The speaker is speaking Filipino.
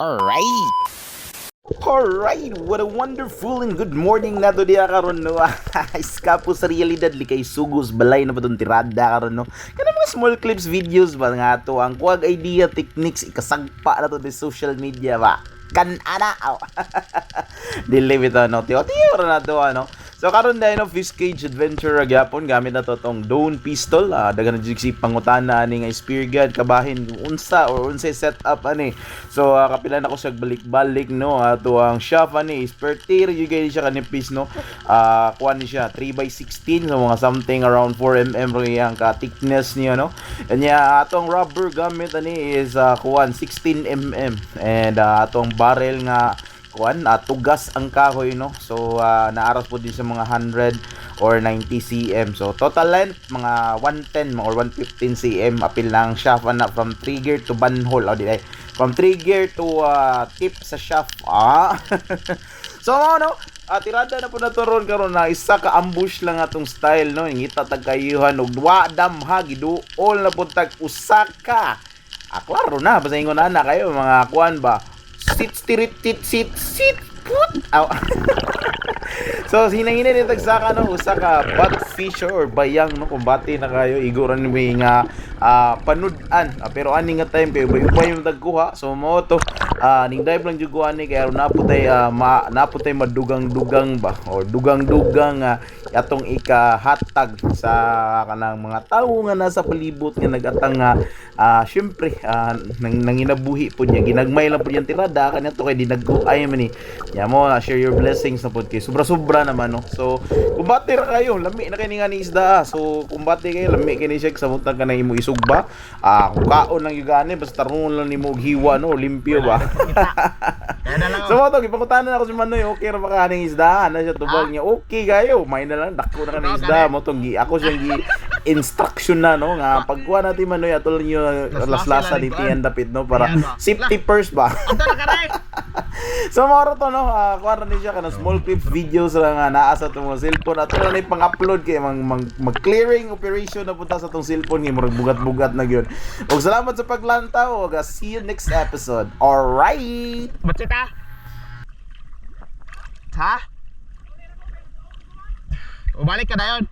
Alright! Alright! What a wonderful and good morning na to diya karon no. Iskapo sa realidad likay sugos balay na pa itong tirada karon no. Kana mga small clips videos ba nga to ang kuwag idea techniques ikasagpa na to di social media ba. Kan ana aw. Dili bitaw no. Tiyo na to ano. So karon dahil no fish cage adventure gyapon gamit na to tong Dawn pistol. Dagan na jig pangutana ani nga spear gun kabahin unsa or unsay setup ani. So kapila na ko siya balik-balik no ato ang shaft ani spare you guys siya kanipis no. Kuan ni siya 3x16 so mga something around 4 mm ang ka thickness niya no. Anya atong rubber gamit ani is kuan 16 mm and atong barrel nga kuan tugas ang kahoy no. So naaras po din sa mga 100 or 90 cm. So total length mga 110 or 115 cm apil lang shaft na from trigger to bunhole o di from trigger to tip sa shaft. So no tirada na po na to ron karon na isa ka ambush lang atong style no ngita tag kayuhan og wa damha giduol na pud tag usa ka klaro na basta ingon ana kayo mga kuan ba sit put aw. So hinangina ni tagsaka no usa ka bugfisher or bayang no kumbati na kayo iguran mi nga panudan pero ani nga time kay ubay yung tagkuha so mo to ning dive lang jud ani kay naputay madugang-dugang ba or dugang-dugang atong ikahatag sa kanang mga tawo nga nasa palibot nga nagatang syempre nanginabuhi po niya ginagmay lang po yung tirada kanya to kay dinagkuay man ni nya mo share your blessings na pod kay sobra naman no. So kumbati ra kayo lami na kay nga ni isda so kumbati kayo lami kini siya sa muntag kanang imo isugba kung kaon lang yugani basta tarungon lang nimo hiwa no limpyo ba. So mo to gipangutanan ako si Manoy okay ra ba kaning isda na siya tubag niya okay kayo may na lang dako na kaning isda mo tong ako siyang gi instruction na no nga pagkuha natin Manoy atol niyo laslasa di tiyan dapit no para safety first ba. So moro to no kuha ni siya kana small clip videos lang nga naa sa tong cellphone ato na ni pang-upload kay mag-clearing operation na punta sa tong cellphone ni murag bugat-bugat na gyud. Og salamat sa paglantaw og see you next episode. Alright. Bacita. Ha? Ubalik ka na yun.